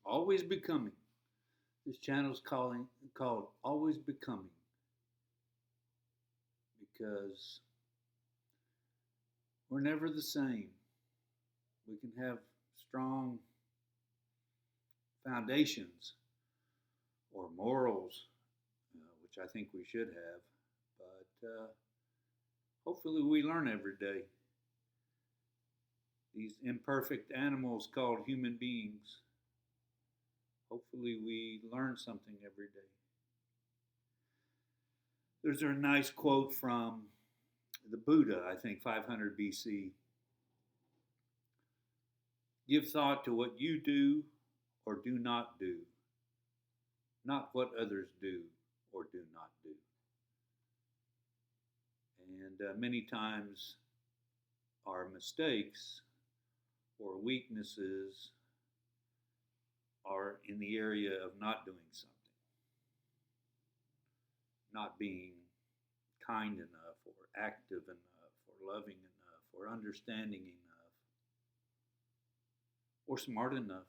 Always becoming. This channel is called Always Becoming because we're never the same. We can have strong foundations or morals, which I think we should have, but hopefully we learn every day. These imperfect animals called human beings, hopefully we learn something every day. There's a nice quote from the Buddha, I think 500 BC. Give thought to what you do or do not do, not what others do or do not do. And many times our mistakes or weaknesses are in the area of not doing something, not being kind enough or active enough or loving enough or understanding enough or smart enough.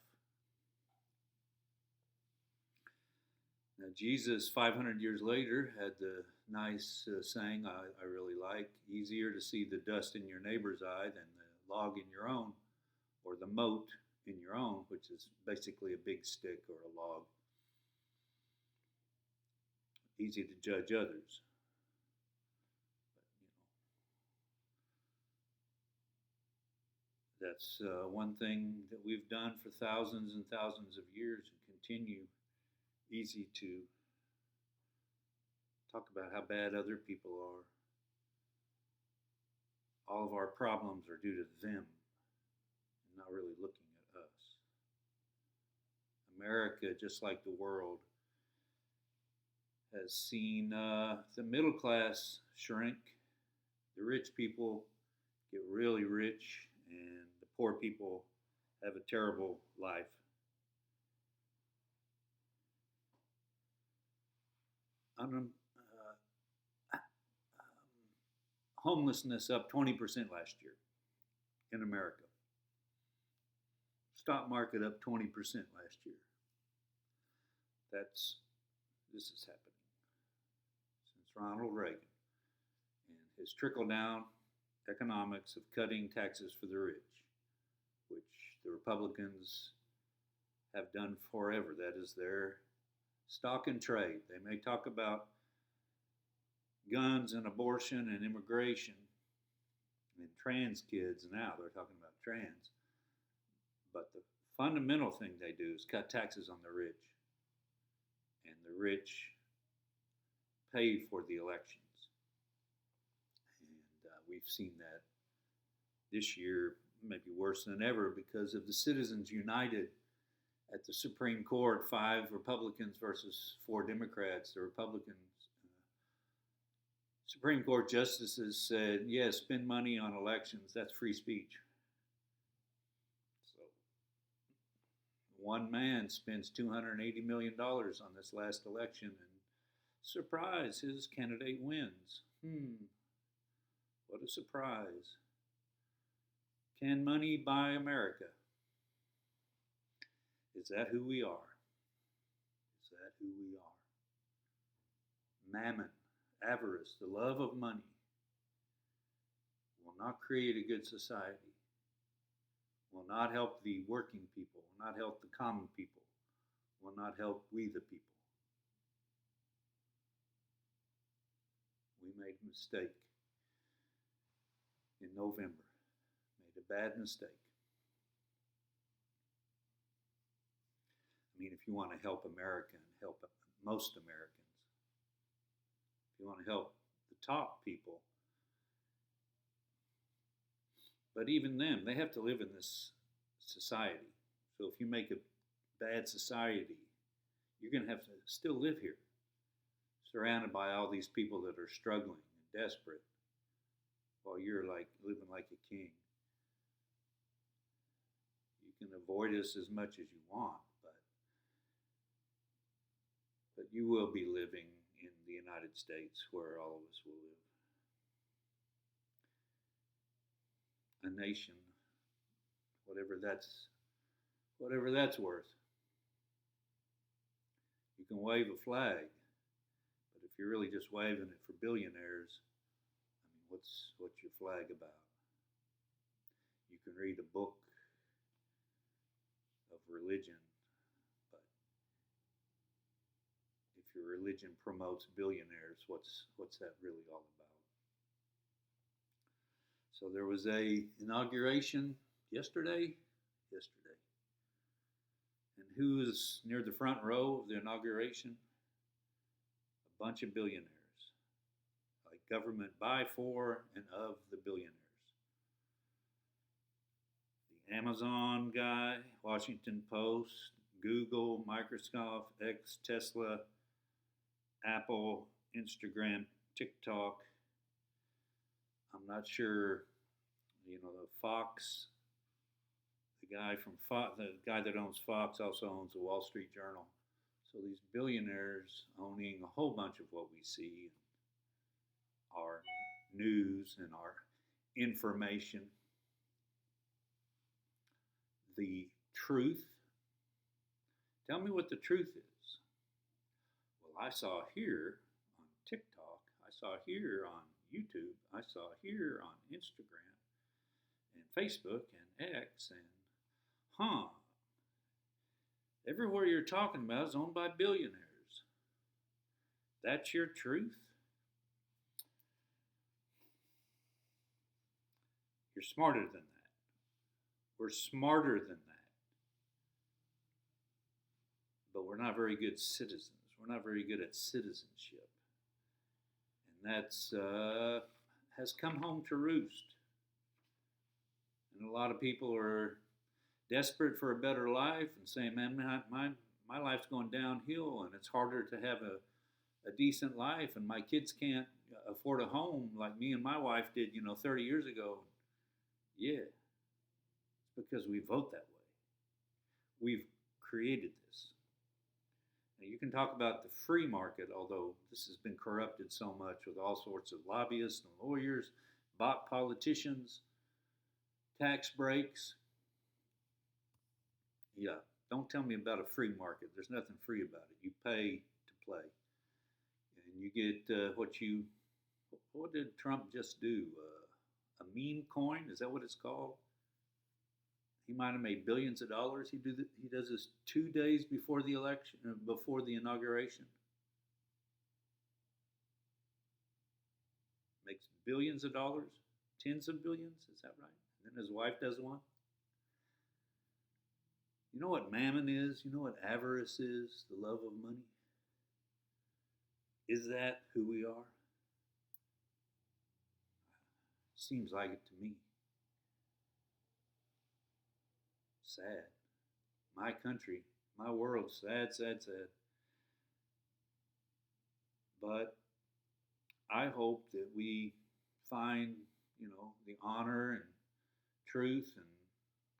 Now, Jesus, 500 years later, had the nice saying I really like: easier to see the dust in your neighbor's eye than the log in your own, or the mote in your own, which is basically a big stick or a log. Easy to judge others. But, that's one thing that we've done for thousands and thousands of years and continue. Easy to talk about how bad other people are. All of our problems are due to them and not really looking at us. America, just like the world, has seen the middle class shrink, the rich people get really rich, and the poor people have a terrible life. Homelessness up 20% last year in America. Stock market up 20% last year. This is happening since Ronald Reagan and his trickle down economics of cutting taxes for the rich, which the Republicans have done forever. That is their stock and trade. They may talk about guns and abortion and immigration and trans kids now. They're talking about trans. But the fundamental thing they do is cut taxes on the rich. And the rich pay for the elections. And we've seen that this year, maybe worse than ever, because of the Citizens United at the Supreme Court, 5 Republicans versus 4 Democrats. The Republicans, Supreme Court justices said, yes, spend money on elections. That's free speech. So one man spends $280 million on this last election, and surprise, his candidate wins. What a surprise. Can money buy America? Is that who we are? Is that who we are? Mammon, avarice, the love of money will not create a good society, will not help the working people, will not help the common people, will not help we the people. We made a mistake in November, made a bad mistake. I mean, if you want to help America and help most Americans, if you want to help the top people, but even them, they have to live in this society. So if you make a bad society, you're going to have to still live here, surrounded by all these people that are struggling and desperate, while you're like living like a king. You can avoid us as much as you want, but you will be living in the United States where all of us will live. A nation, whatever that's worth. You can wave a flag, but if you're really just waving it for billionaires, I mean, what's your flag about? You can read a book of religion, but if your religion promotes billionaires, what's that really all about? So there was a inauguration yesterday, and who was near the front row of the inauguration? A bunch of billionaires, like government by, for, and of the billionaires. The Amazon guy, Washington Post, Google, Microsoft, X, Tesla, Apple, Instagram, TikTok. I'm not sure, the Fox, the guy that owns Fox also owns the Wall Street Journal. So these billionaires owning a whole bunch of what we see, our news and our information. The truth. Tell me what the truth is. Well, I saw here on TikTok, I saw here on YouTube, I saw here on Instagram and Facebook and X and everywhere you're talking about is owned by billionaires. That's your truth? You're smarter than that. We're smarter than that. But we're not very good citizens. We're not very good at citizenship. And that's has come home to roost. And a lot of people are desperate for a better life and saying, man, my life's going downhill and it's harder to have a decent life, and my kids can't afford a home like me and my wife did, 30 years ago. Yeah, it's because we vote that way. We've created this. Now, you can talk about the free market, although this has been corrupted so much with all sorts of lobbyists and lawyers, bot politicians, tax breaks. Yeah, don't tell me about a free market. There's nothing free about it. You pay to play. And you get what did Trump just do? A meme coin? Is that what it's called? He might have made billions of dollars. He does this 2 days before the election, before the inauguration. Makes billions of dollars, tens of billions. Is that right? And then his wife does one. You know what mammon is? You know what avarice is? The love of money. Is that who we are? Seems like it to me. Sad. My country, my world, sad, sad, sad. But I hope that we find, the honor and truth and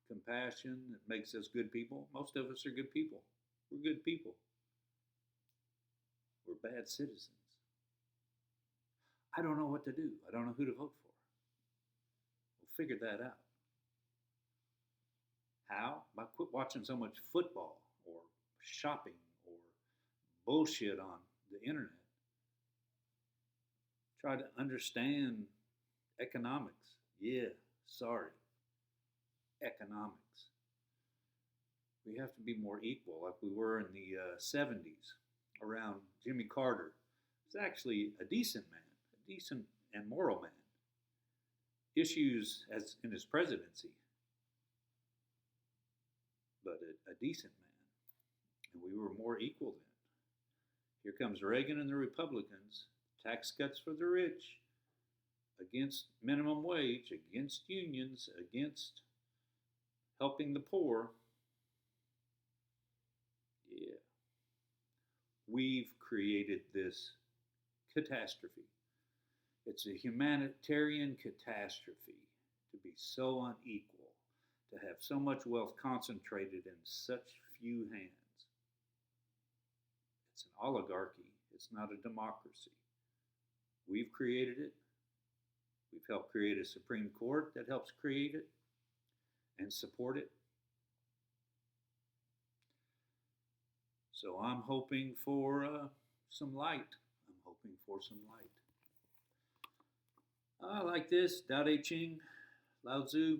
compassion that makes us good people. Most of us are good people. We're good people. We're bad citizens. I don't know what to do. I don't know who to vote for. We'll figure that out. How? By quit watching so much football or shopping or bullshit on the internet. Try to understand economics. Yeah, sorry. Economics. We have to be more equal like we were in the 70s around Jimmy Carter. He's actually a decent man, a decent and moral man. Issues as in his presidency, but a decent man. And we were more equal then. Here comes Reagan and the Republicans, tax cuts for the rich, against minimum wage, against unions, against helping the poor. Yeah. We've created this catastrophe. It's a humanitarian catastrophe to be so unequal, to have so much wealth concentrated in such few hands. It's an oligarchy. It's not a democracy. We've created it. We've helped create a Supreme Court that helps create it and support it. So I'm hoping for some light. I'm hoping for some light. I like this Tao Te Ching, Lao Tzu,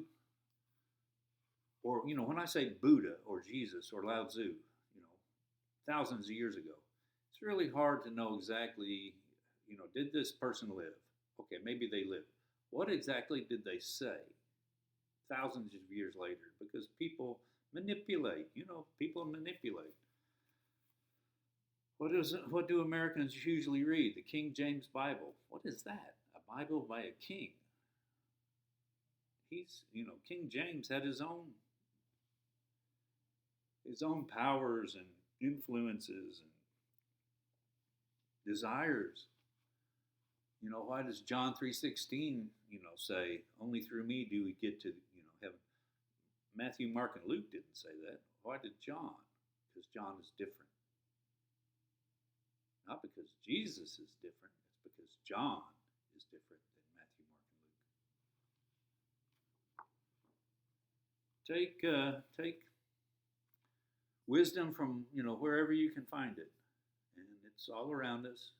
or when I say Buddha or Jesus or Lao Tzu, thousands of years ago, it's really hard to know exactly, did this person live? Okay, maybe they lived. What exactly did they say thousands of years later? Because people manipulate, people manipulate. What do Americans usually read? The King James Bible. What is that? A Bible by a king. King James had his own powers and influences and desires. Why does John 3:16, say, only through me do we get to, heaven? Matthew, Mark, and Luke didn't say that. Why did John? Because John is different. Not because Jesus is different, it's because John is different than Matthew, Mark, and Luke. Take wisdom from wherever you can find it, and it's all around us.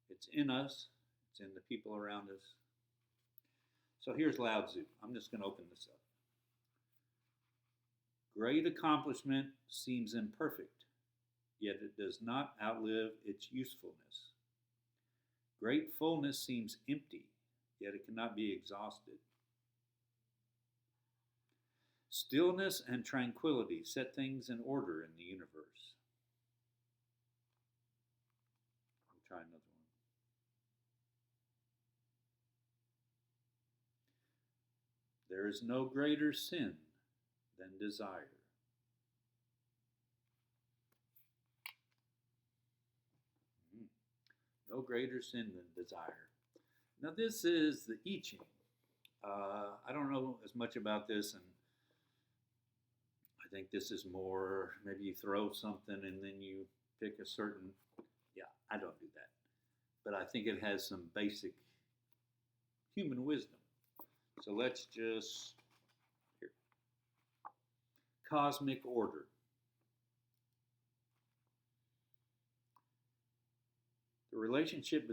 It's in us. It's in the people around us. So here's Lao Tzu. I'm just going to open this up. Great accomplishment seems imperfect, yet it does not outlive its usefulness. Great fullness seems empty, yet it cannot be exhausted. Stillness and tranquility set things in order in the universe. I'll try another one. There is no greater sin than desire. No greater sin than desire. Now this is the I Ching. I don't know as much about this, and I think this is more, maybe you throw something and then you pick a certain, I don't do that. But I think it has some basic human wisdom. So let's just, here. Cosmic order. The relationship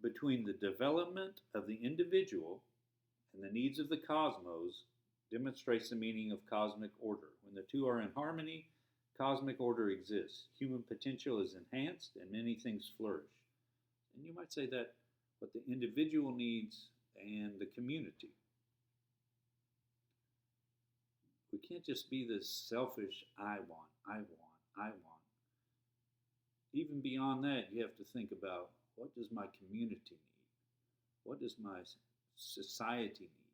between the development of the individual and the needs of the cosmos demonstrates the meaning of cosmic order. When the two are in harmony, cosmic order exists. Human potential is enhanced and many things flourish. And you might say that what the individual needs and the community. We can't just be this selfish, I want. Even beyond that, you have to think about, what does my community need? What does my society need?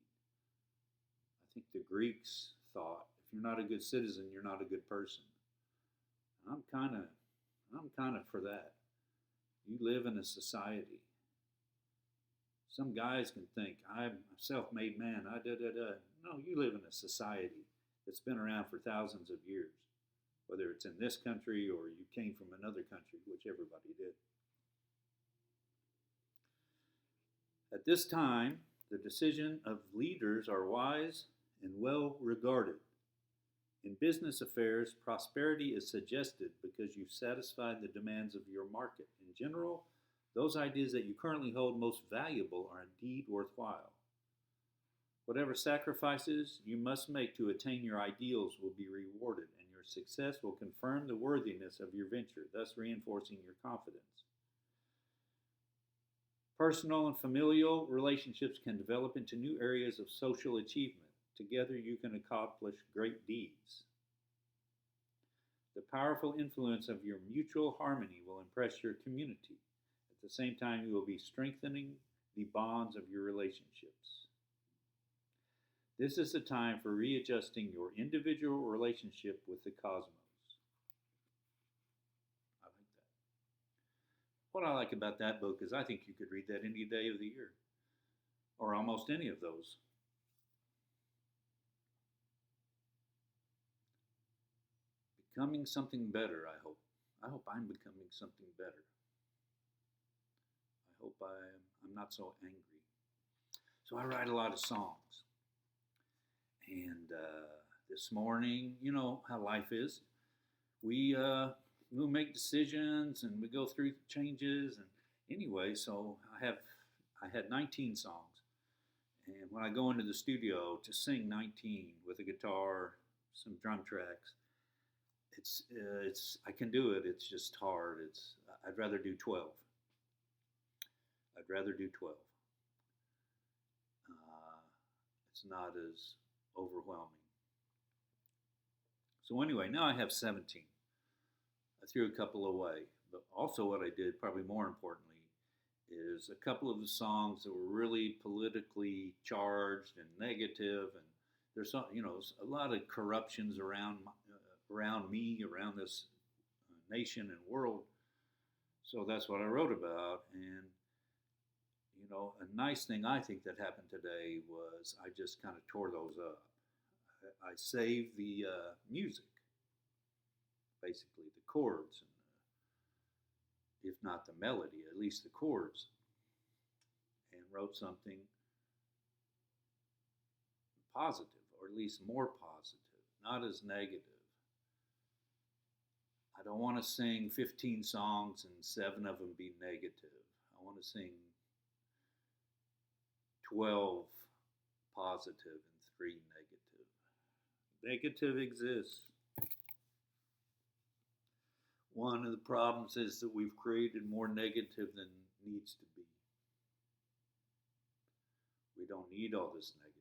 I think the Greeks thought, if you're not a good citizen, you're not a good person. I'm kind of for that. You live in a society. Some guys can think, I'm a self-made man, No, you live in a society that's been around for thousands of years, whether it's in this country or you came from another country, which everybody did. At this time, the decision of leaders are wise and well regarded. In business affairs, prosperity is suggested because you've satisfied the demands of your market. In general, those ideas that you currently hold most valuable are indeed worthwhile. Whatever sacrifices you must make to attain your ideals will be rewarded, and your success will confirm the worthiness of your venture, thus reinforcing your confidence. Personal and familial relationships can develop into new areas of social achievement. Together you can accomplish great deeds. The powerful influence of your mutual harmony will impress your community. At the same time, you will be strengthening the bonds of your relationships. This is the time for readjusting your individual relationship with the cosmos. I like that. What I like about that book is I think you could read that any day of the year, or almost any of those. Becoming something better, I hope. I hope I'm becoming something better. I hope I'm not so angry. So I write a lot of songs. And this morning, you know how life is. we we make decisions and we go through changes. And anyway, so I had 19 songs, and when I go into the studio to sing 19 with a guitar, some drum tracks, it's I can do it. It's just hard. I'd rather do 12. I'd rather do 12. Uh, it's not as overwhelming. So anyway, now I have 17. I threw a couple away, but also what I did, probably more importantly, is a couple of the songs that were really politically charged and negative, and there's some, a lot of corruptions around me, around this nation and world. So that's what I wrote about. And a nice thing I think that happened today was I just kind of tore those up. I saved the music, basically the chords, and if not the melody, at least the chords, and wrote something positive, or at least more positive, not as negative. I don't want to sing 15 songs and 7 of them be negative. I want to sing 12 positive and 3 negative. Negative exists. One of the problems is that we've created more negative than needs to be. We don't need all this negative.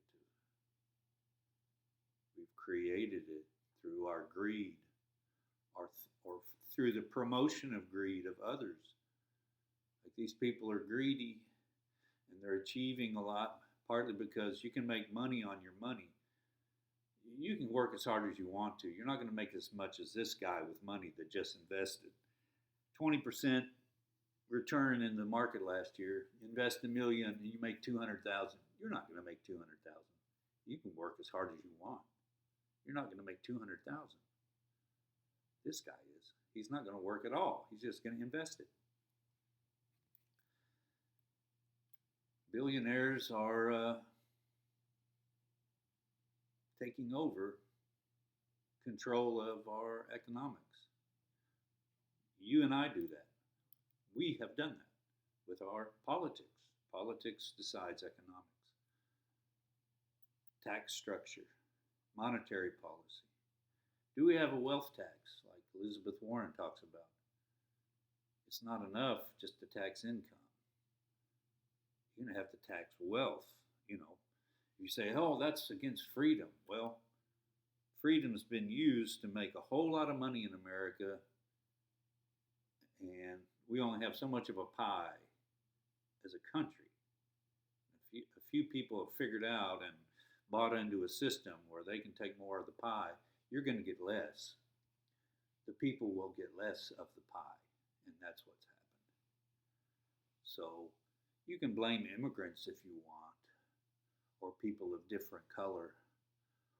We've created it through our greed, or through the promotion of greed of others. Like, these people are greedy and they're achieving a lot, partly because you can make money on your money. You can work as hard as you want to. You're not going to make as much as this guy with money that just invested 20% return in the market last year. Invest $1 million and you make 200,000. You're not going to make 200,000. You can work as hard as you want. You're not going to make 200,000. This guy is. He's not going to work at all. He's just going to invest it. Billionaires are taking over control of our economics. You and I do that. We have done that with our politics. Politics decides economics. Tax structure, monetary policy. Do we have a wealth tax like Elizabeth Warren talks about? It's not enough just to tax income. You're going to have to tax wealth. You say, oh, that's against freedom. Well, freedom's been used to make a whole lot of money in America, and we only have so much of a pie as a country. A few people have figured out and bought into a system where they can take more of the pie. You're going to get less. The people will get less of the pie, and that's what's happened. So you can blame immigrants if you want, or people of different color,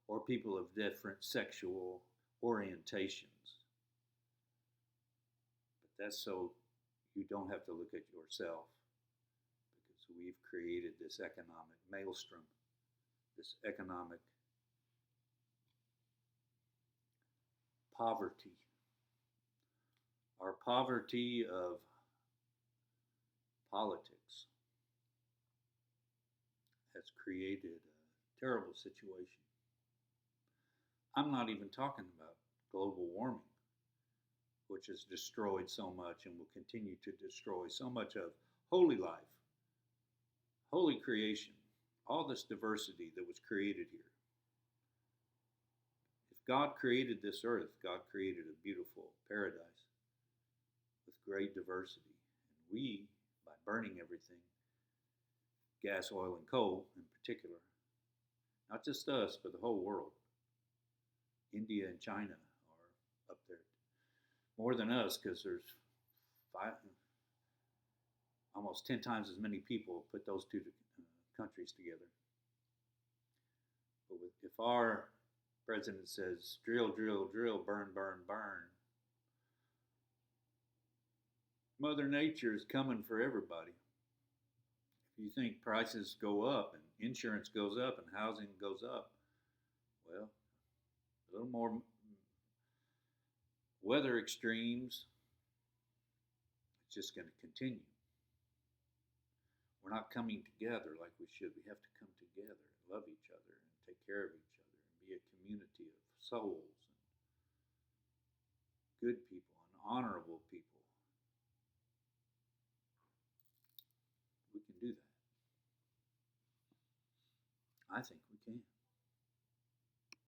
or people of different sexual orientations. But that's so you don't have to look at yourself, because we've created this economic maelstrom, this economic poverty. Our poverty of politics has created a terrible situation. I'm not even talking about global warming, which has destroyed so much and will continue to destroy so much of holy life, holy creation, all this diversity that was created here. If God created this earth, God created a beautiful paradise with great diversity. And we, by burning everything, gas, oil, and coal in particular, not just us, but the whole world. India and China are up there more than us, because there's almost 10 times as many people. Put those two countries together. But if our president says drill, drill, drill, burn, burn, burn, Mother Nature is coming for everybody. If you think prices go up and insurance goes up and housing goes up, well, a little more weather extremes, it's just going to continue. We're not coming together like we should. We have to come together and love each other and take care of each other and be a community of souls and good people and honorable people. We can do that. I think